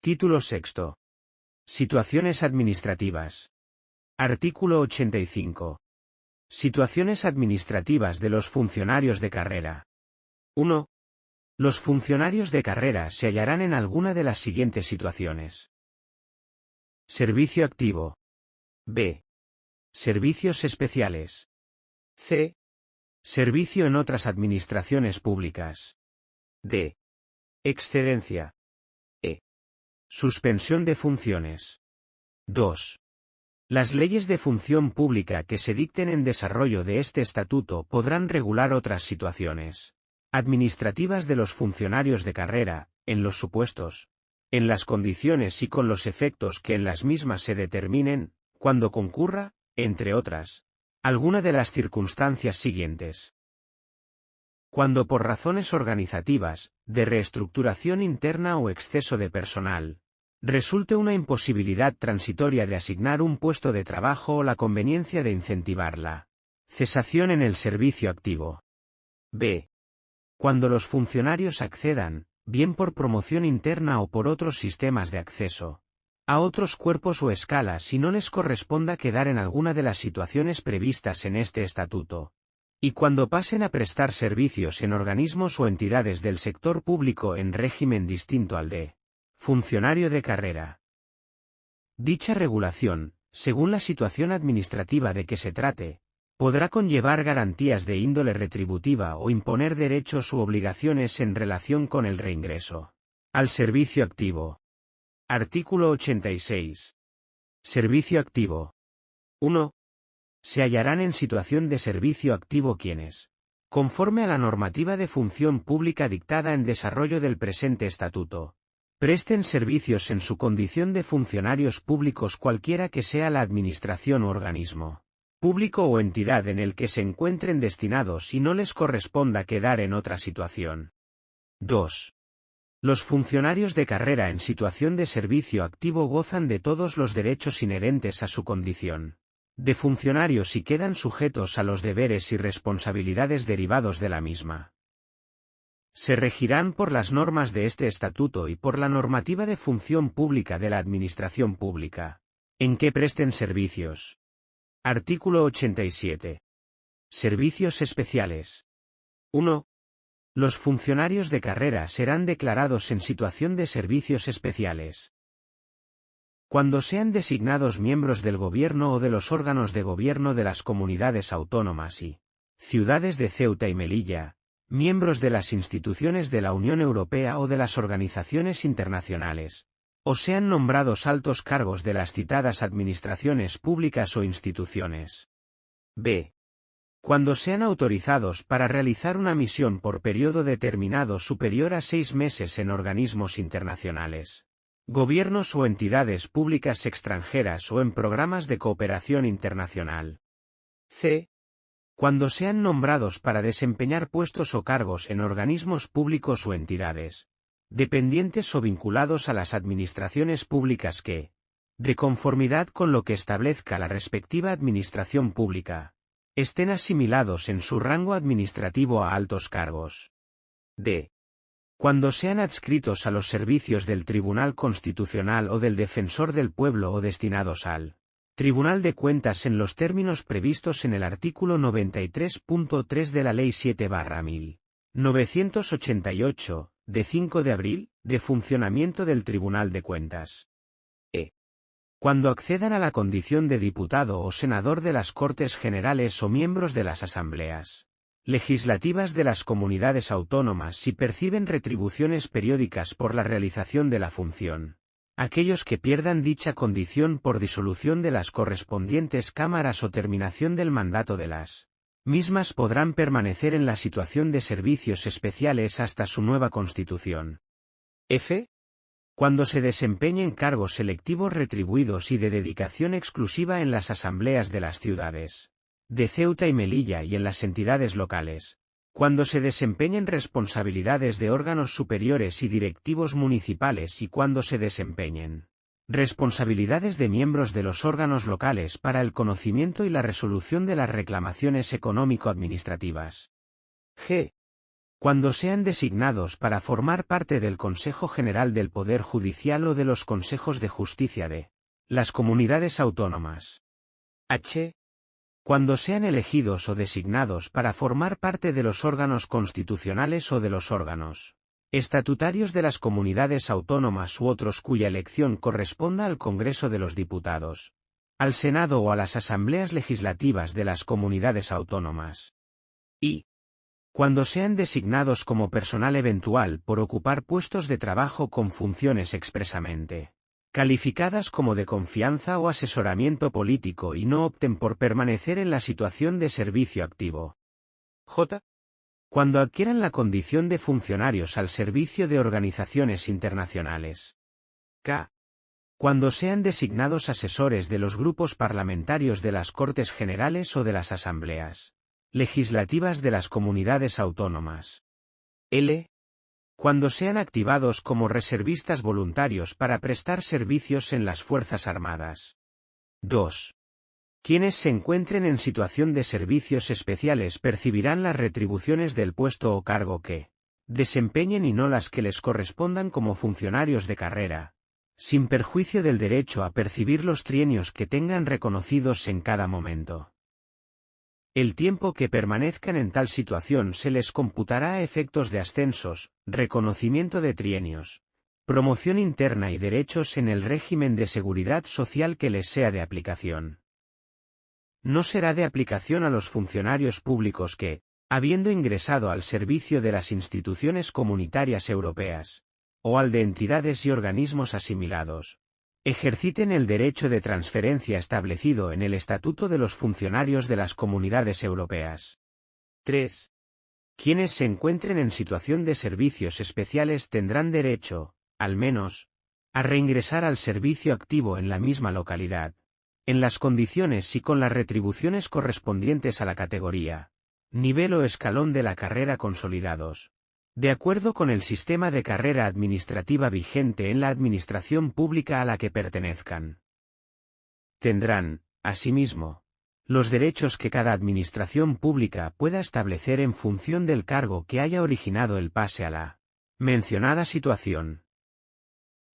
Título sexto. Situaciones administrativas. Artículo 85. Situaciones administrativas de los funcionarios de carrera. 1. Los funcionarios de carrera se hallarán en alguna de las siguientes situaciones. Servicio activo. B. Servicios especiales. C. Servicio en otras administraciones públicas. D. Excedencia. E. Suspensión de funciones. 2. Las leyes de función pública que se dicten en desarrollo de este estatuto podrán regular otras situaciones administrativas de los funcionarios de carrera, en los supuestos, en las condiciones y con los efectos que en las mismas se determinen, cuando concurra, entre otras, alguna de las circunstancias siguientes. Cuando por razones organizativas, de reestructuración interna o exceso de personal, resulte una imposibilidad transitoria de asignar un puesto de trabajo o la conveniencia de incentivarla. Cesación en el servicio activo. B. Cuando los funcionarios accedan, bien por promoción interna o por otros sistemas de acceso, a otros cuerpos o escalas y no les corresponda quedar en alguna de las situaciones previstas en este estatuto. Y cuando pasen a prestar servicios en organismos o entidades del sector público en régimen distinto al de funcionario de carrera. Dicha regulación, según la situación administrativa de que se trate, podrá conllevar garantías de índole retributiva o imponer derechos u obligaciones en relación con el reingreso al servicio activo. Artículo 86. Servicio activo. 1. Se hallarán en situación de servicio activo quienes, conforme a la normativa de función pública dictada en desarrollo del presente estatuto, presten servicios en su condición de funcionarios públicos cualquiera que sea la administración u organismo público o entidad en el que se encuentren destinados y no les corresponda quedar en otra situación. 2. Los funcionarios de carrera en situación de servicio activo gozan de todos los derechos inherentes a su condición de funcionarios y quedan sujetos a los deberes y responsabilidades derivados de la misma. Se regirán por las normas de este estatuto y por la normativa de función pública de la administración pública, en que presten servicios. Artículo 87. Servicios especiales. 1. Los funcionarios de carrera serán declarados en situación de servicios especiales cuando sean designados miembros del gobierno o de los órganos de gobierno de las comunidades autónomas y ciudades de Ceuta y Melilla, miembros de las instituciones de la Unión Europea o de las organizaciones internacionales, o sean nombrados altos cargos de las citadas administraciones públicas o instituciones. B. Cuando sean autorizados para realizar una misión por periodo determinado superior a 6 meses en organismos internacionales, gobiernos o entidades públicas extranjeras o en programas de cooperación internacional. C. Cuando sean nombrados para desempeñar puestos o cargos en organismos públicos o entidades, dependientes o vinculados a las administraciones públicas que, de conformidad con lo que establezca la respectiva administración pública, estén asimilados en su rango administrativo a altos cargos. D. Cuando sean adscritos a los servicios del Tribunal Constitucional o del Defensor del Pueblo o destinados al Tribunal de Cuentas en los términos previstos en el artículo 93.3 de la Ley 7/1988, de 5 de abril, de funcionamiento del Tribunal de Cuentas. E. Cuando accedan a la condición de diputado o senador de las Cortes Generales o miembros de las Asambleas legislativas de las comunidades autónomas si perciben retribuciones periódicas por la realización de la función. Aquellos que pierdan dicha condición por disolución de las correspondientes cámaras o terminación del mandato de las mismas podrán permanecer en la situación de servicios especiales hasta su nueva constitución. F. Cuando se desempeñen cargos selectivos retribuidos y de dedicación exclusiva en las asambleas de las ciudades de Ceuta y Melilla y en las entidades locales, cuando se desempeñen responsabilidades de órganos superiores y directivos municipales y cuando se desempeñen responsabilidades de miembros de los órganos locales para el conocimiento y la resolución de las reclamaciones económico-administrativas. G. Cuando sean designados para formar parte del Consejo General del Poder Judicial o de los consejos de justicia de las comunidades autónomas. H. Cuando sean elegidos o designados para formar parte de los órganos constitucionales o de los órganos estatutarios de las comunidades autónomas u otros cuya elección corresponda al Congreso de los Diputados, al Senado o a las asambleas legislativas de las comunidades autónomas. Y cuando sean designados como personal eventual por ocupar puestos de trabajo con funciones expresamente calificadas como de confianza o asesoramiento político y no opten por permanecer en la situación de servicio activo. J. Cuando adquieran la condición de funcionarios al servicio de organizaciones internacionales. K. Cuando sean designados asesores de los grupos parlamentarios de las Cortes Generales o de las asambleas legislativas de las comunidades autónomas. L. Cuando sean activados como reservistas voluntarios para prestar servicios en las Fuerzas Armadas. 2. Quienes se encuentren en situación de servicios especiales percibirán las retribuciones del puesto o cargo que desempeñen y no las que les correspondan como funcionarios de carrera, sin perjuicio del derecho a percibir los trienios que tengan reconocidos en cada momento. El tiempo que permanezcan en tal situación se les computará a efectos de ascensos, reconocimiento de trienios, promoción interna y derechos en el régimen de seguridad social que les sea de aplicación. No será de aplicación a los funcionarios públicos que, habiendo ingresado al servicio de las instituciones comunitarias europeas, o al de entidades y organismos asimilados, ejerciten el derecho de transferencia establecido en el Estatuto de los Funcionarios de las Comunidades Europeas. 3. Quienes se encuentren en situación de servicios especiales tendrán derecho, al menos, a reingresar al servicio activo en la misma localidad, en las condiciones y con las retribuciones correspondientes a la categoría, nivel o escalón de la carrera consolidados, de acuerdo con el sistema de carrera administrativa vigente en la administración pública a la que pertenezcan. Tendrán, asimismo, los derechos que cada administración pública pueda establecer en función del cargo que haya originado el pase a la mencionada situación.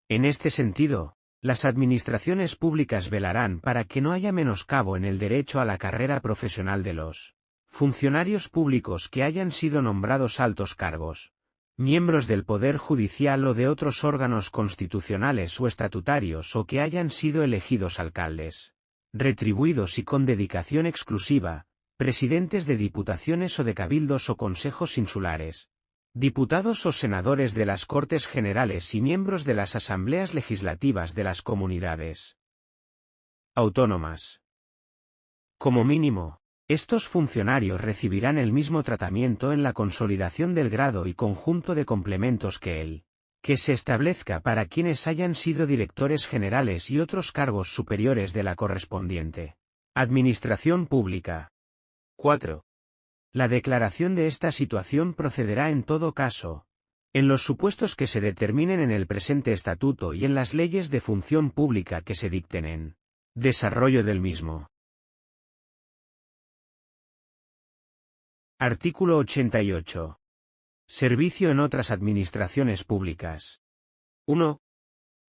En este sentido, las administraciones públicas velarán para que no haya menoscabo en el derecho a la carrera profesional de los funcionarios públicos que hayan sido nombrados altos cargos, miembros del Poder Judicial o de otros órganos constitucionales o estatutarios o que hayan sido elegidos alcaldes, retribuidos y con dedicación exclusiva, presidentes de diputaciones o de cabildos o consejos insulares, diputados o senadores de las Cortes Generales y miembros de las asambleas legislativas de las comunidades autónomas. Como mínimo, estos funcionarios recibirán el mismo tratamiento en la consolidación del grado y conjunto de complementos que se establezca para quienes hayan sido directores generales y otros cargos superiores de la correspondiente administración pública. 4. La declaración de esta situación procederá en todo caso, en los supuestos que se determinen en el presente estatuto y en las leyes de función pública que se dicten en desarrollo del mismo. Artículo 88. Servicio en otras administraciones públicas. 1.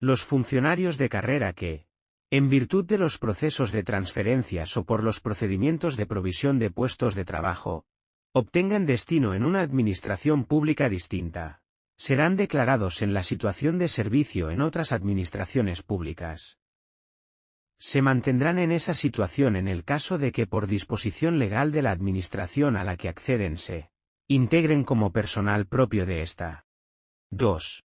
Los funcionarios de carrera que, en virtud de los procesos de transferencias o por los procedimientos de provisión de puestos de trabajo, obtengan destino en una administración pública distinta, serán declarados en la situación de servicio en otras administraciones públicas. Se mantendrán en esa situación en el caso de que por disposición legal de la administración a la que acceden se integren como personal propio de esta. 2.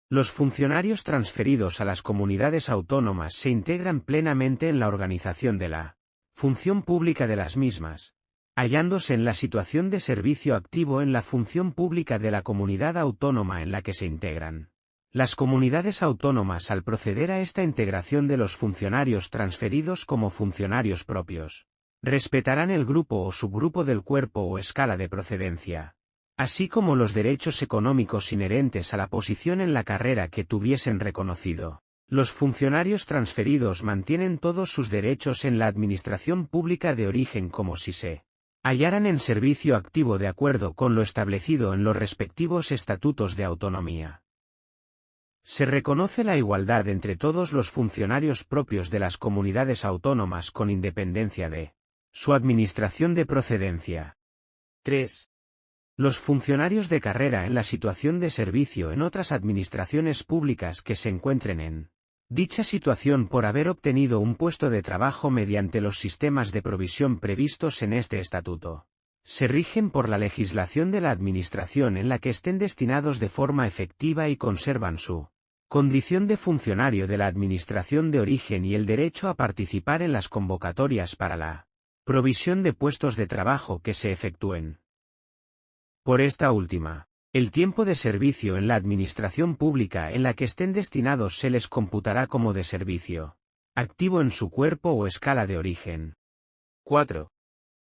Los funcionarios transferidos a las comunidades autónomas se integran plenamente en la organización de la función pública de las mismas, hallándose en la situación de servicio activo en la función pública de la comunidad autónoma en la que se integran. Las comunidades autónomas, al proceder a esta integración de los funcionarios transferidos como funcionarios propios, respetarán el grupo o subgrupo del cuerpo o escala de procedencia, así como los derechos económicos inherentes a la posición en la carrera que tuviesen reconocido. Los funcionarios transferidos mantienen todos sus derechos en la administración pública de origen como si se hallaran en servicio activo de acuerdo con lo establecido en los respectivos estatutos de autonomía. Se reconoce la igualdad entre todos los funcionarios propios de las comunidades autónomas con independencia de su administración de procedencia. 3. Los funcionarios de carrera en la situación de servicio en otras administraciones públicas que se encuentren en dicha situación por haber obtenido un puesto de trabajo mediante los sistemas de provisión previstos en este estatuto, se rigen por la legislación de la administración en la que estén destinados de forma efectiva y conservan su condición de funcionario de la administración de origen y el derecho a participar en las convocatorias para la provisión de puestos de trabajo que se efectúen por esta última. El tiempo de servicio en la administración pública en la que estén destinados se les computará como de servicio activo en su cuerpo o escala de origen. 4.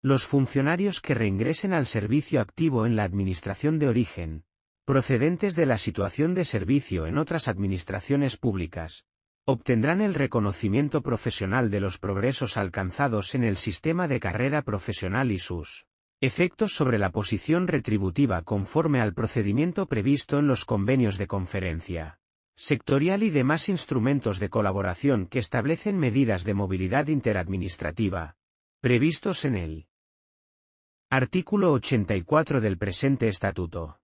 Los funcionarios que reingresen al servicio activo en la administración de origen, procedentes de la situación de servicio en otras administraciones públicas, obtendrán el reconocimiento profesional de los progresos alcanzados en el sistema de carrera profesional y sus efectos sobre la posición retributiva conforme al procedimiento previsto en los convenios de conferencia sectorial y demás instrumentos de colaboración que establecen medidas de movilidad interadministrativa, previstos en el artículo 84 del presente estatuto.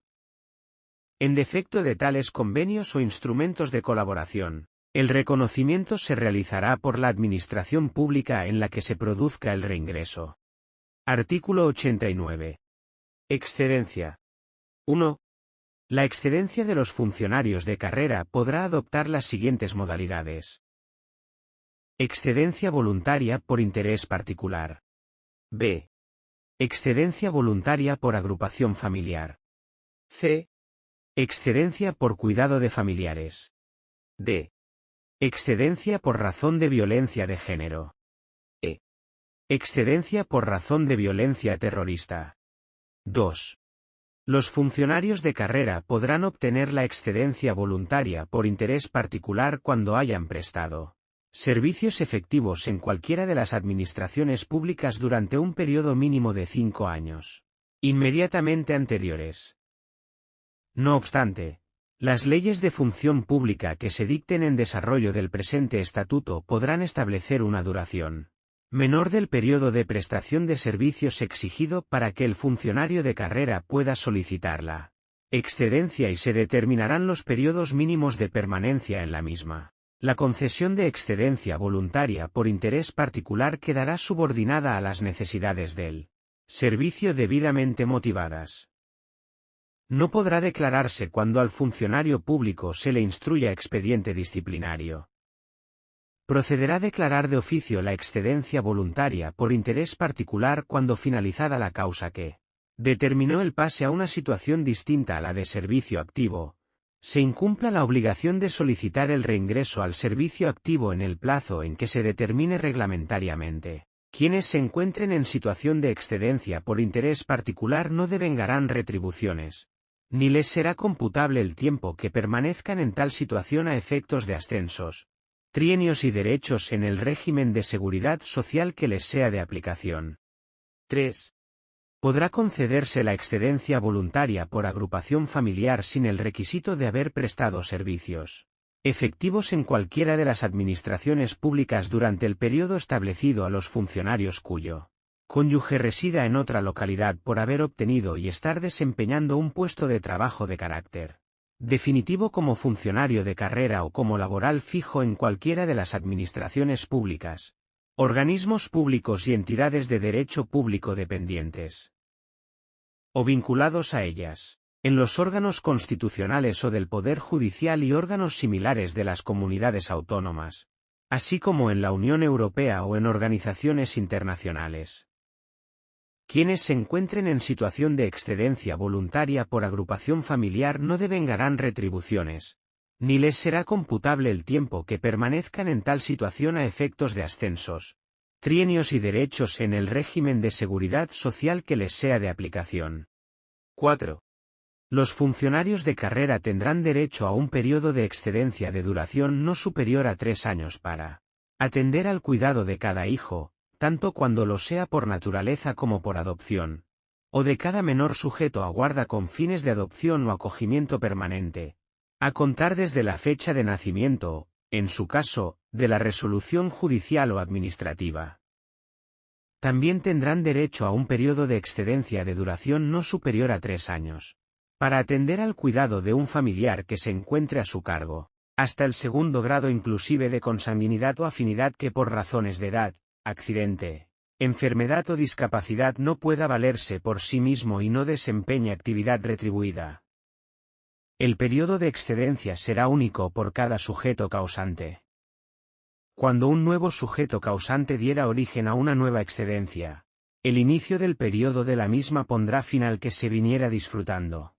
En defecto de tales convenios o instrumentos de colaboración, el reconocimiento se realizará por la administración pública en la que se produzca el reingreso. Artículo 89. Excedencia. 1. La excedencia de los funcionarios de carrera podrá adoptar las siguientes modalidades. Excedencia voluntaria por interés particular. B. Excedencia voluntaria por agrupación familiar. C. Excedencia por cuidado de familiares. D. Excedencia por razón de violencia de género. E. Excedencia por razón de violencia terrorista. 2. Los funcionarios de carrera podrán obtener la excedencia voluntaria por interés particular cuando hayan prestado servicios efectivos en cualquiera de las administraciones públicas durante un periodo mínimo de 5 años inmediatamente anteriores. No obstante, las leyes de función pública que se dicten en desarrollo del presente estatuto podrán establecer una duración menor del periodo de prestación de servicios exigido para que el funcionario de carrera pueda solicitar la excedencia y se determinarán los periodos mínimos de permanencia en la misma. La concesión de excedencia voluntaria por interés particular quedará subordinada a las necesidades del servicio debidamente motivadas. No podrá declararse cuando al funcionario público se le instruya expediente disciplinario. Procederá a declarar de oficio la excedencia voluntaria por interés particular cuando finalizada la causa que determinó el pase a una situación distinta a la de servicio activo, se incumpla la obligación de solicitar el reingreso al servicio activo en el plazo en que se determine reglamentariamente. Quienes se encuentren en situación de excedencia por interés particular no devengarán retribuciones, ni les será computable el tiempo que permanezcan en tal situación a efectos de ascensos, trienios y derechos en el régimen de seguridad social que les sea de aplicación. 3. Podrá concederse la excedencia voluntaria por agrupación familiar sin el requisito de haber prestado servicios efectivos en cualquiera de las administraciones públicas durante el periodo establecido a los funcionarios cuyo cónyuge resida en otra localidad por haber obtenido y estar desempeñando un puesto de trabajo de carácter definitivo como funcionario de carrera o como laboral fijo en cualquiera de las administraciones públicas, organismos públicos y entidades de derecho público dependientes o vinculados a ellas, en los órganos constitucionales o del Poder Judicial y órganos similares de las comunidades autónomas, así como en la Unión Europea o en organizaciones internacionales. Quienes se encuentren en situación de excedencia voluntaria por agrupación familiar no devengarán retribuciones, ni les será computable el tiempo que permanezcan en tal situación a efectos de ascensos, trienios y derechos en el régimen de seguridad social que les sea de aplicación. 4. Los funcionarios de carrera tendrán derecho a un periodo de excedencia de duración no superior a 3 años para atender al cuidado de cada hijo, tanto cuando lo sea por naturaleza como por adopción, o de cada menor sujeto a guarda con fines de adopción o acogimiento permanente, a contar desde la fecha de nacimiento o, en su caso, de la resolución judicial o administrativa. También tendrán derecho a un periodo de excedencia de duración no superior a 3 años, para atender al cuidado de un familiar que se encuentre a su cargo, hasta el segundo grado inclusive de consanguinidad o afinidad que por razones de edad, accidente, enfermedad o discapacidad no pueda valerse por sí mismo y no desempeñe actividad retribuida. El periodo de excedencia será único por cada sujeto causante. Cuando un nuevo sujeto causante diera origen a una nueva excedencia, el inicio del periodo de la misma pondrá fin al que se viniera disfrutando.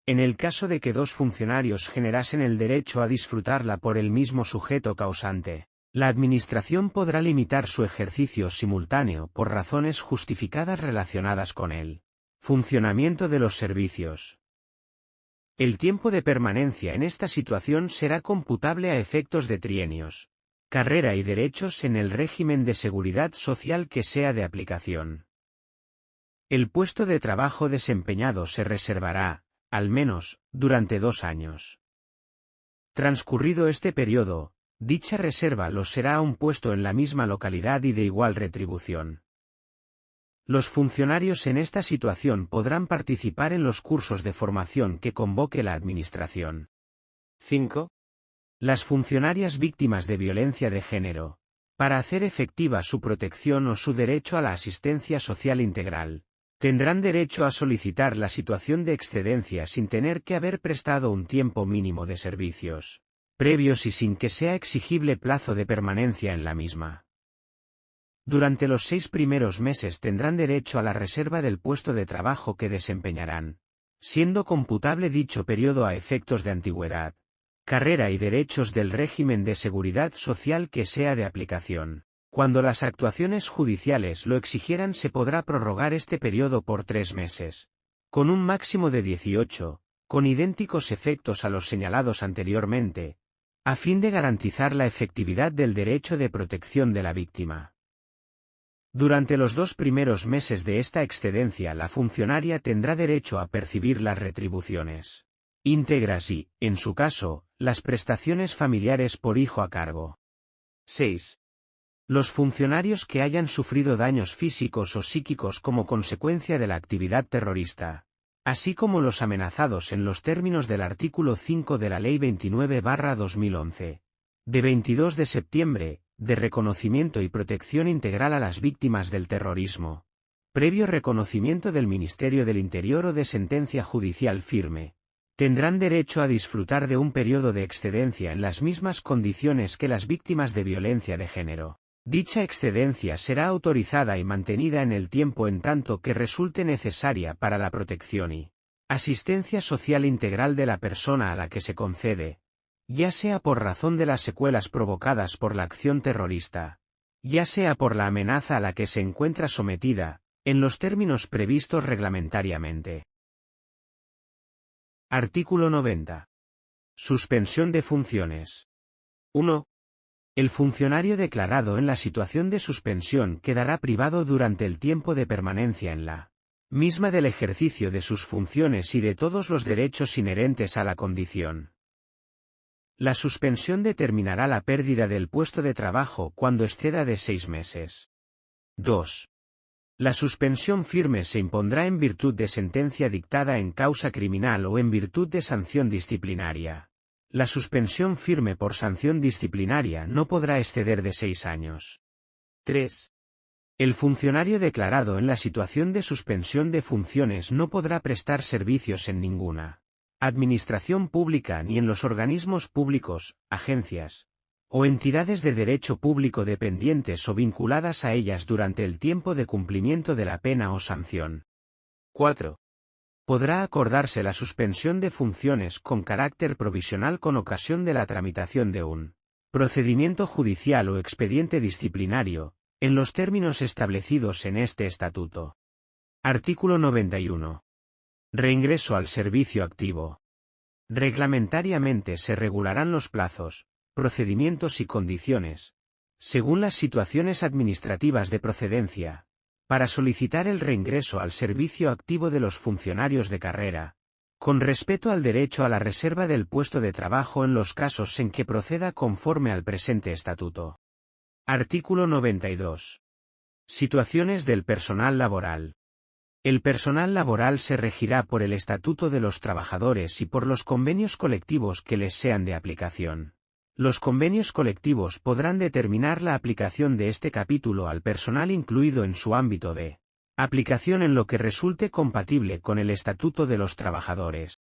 En el caso de que dos funcionarios generasen el derecho a disfrutarla por el mismo sujeto causante, la Administración podrá limitar su ejercicio simultáneo por razones justificadas relacionadas con el funcionamiento de los servicios. El tiempo de permanencia en esta situación será computable a efectos de trienios, carrera y derechos en el régimen de seguridad social que sea de aplicación. El puesto de trabajo desempeñado se reservará, al menos, durante 2 años. Transcurrido este periodo, dicha reserva lo será a un puesto en la misma localidad y de igual retribución. Los funcionarios en esta situación podrán participar en los cursos de formación que convoque la Administración. 5. Las funcionarias víctimas de violencia de género, para hacer efectiva su protección o su derecho a la asistencia social integral, tendrán derecho a solicitar la situación de excedencia sin tener que haber prestado un tiempo mínimo de servicios previos y sin que sea exigible plazo de permanencia en la misma. Durante los 6 primeros meses tendrán derecho a la reserva del puesto de trabajo que desempeñarán, siendo computable dicho periodo a efectos de antigüedad, carrera y derechos del régimen de seguridad social que sea de aplicación. Cuando las actuaciones judiciales lo exigieran se podrá prorrogar este periodo por 3 meses, con un máximo de 18, con idénticos efectos a los señalados anteriormente, a fin de garantizar la efectividad del derecho de protección de la víctima. Durante los 2 primeros meses de esta excedencia la funcionaria tendrá derecho a percibir las retribuciones íntegras y, en su caso, las prestaciones familiares por hijo a cargo. 6. Los funcionarios que hayan sufrido daños físicos o psíquicos como consecuencia de la actividad terrorista, así como los amenazados en los términos del artículo 5 de la Ley 29/2011, de 22 de septiembre, de reconocimiento y protección integral a las víctimas del terrorismo, previo reconocimiento del Ministerio del Interior o de sentencia judicial firme, tendrán derecho a disfrutar de un periodo de excedencia en las mismas condiciones que las víctimas de violencia de género. Dicha excedencia será autorizada y mantenida en el tiempo en tanto que resulte necesaria para la protección y asistencia social integral de la persona a la que se concede, ya sea por razón de las secuelas provocadas por la acción terrorista, ya sea por la amenaza a la que se encuentra sometida, en los términos previstos reglamentariamente. Artículo 90. Suspensión de funciones. 1. El funcionario declarado en la situación de suspensión quedará privado durante el tiempo de permanencia en la misma del ejercicio de sus funciones y de todos los derechos inherentes a la condición. La suspensión determinará la pérdida del puesto de trabajo cuando exceda de 6 meses. 2. La suspensión firme se impondrá en virtud de sentencia dictada en causa criminal o en virtud de sanción disciplinaria. La suspensión firme por sanción disciplinaria no podrá exceder de 6 años. 3. El funcionario declarado en la situación de suspensión de funciones no podrá prestar servicios en ninguna administración pública ni en los organismos públicos, agencias o entidades de derecho público dependientes o vinculadas a ellas durante el tiempo de cumplimiento de la pena o sanción. 4. Podrá acordarse la suspensión de funciones con carácter provisional con ocasión de la tramitación de un procedimiento judicial o expediente disciplinario, en los términos establecidos en este estatuto. Artículo 91. Reingreso al servicio activo. Reglamentariamente se regularán los plazos, procedimientos y condiciones, según las situaciones administrativas de procedencia, para solicitar el reingreso al servicio activo de los funcionarios de carrera, con respeto al derecho a la reserva del puesto de trabajo en los casos en que proceda conforme al presente estatuto. Artículo 92. Situaciones del personal laboral. El personal laboral se regirá por el Estatuto de los Trabajadores y por los convenios colectivos que les sean de aplicación. Los convenios colectivos podrán determinar la aplicación de este capítulo al personal incluido en su ámbito de aplicación en lo que resulte compatible con el Estatuto de los Trabajadores.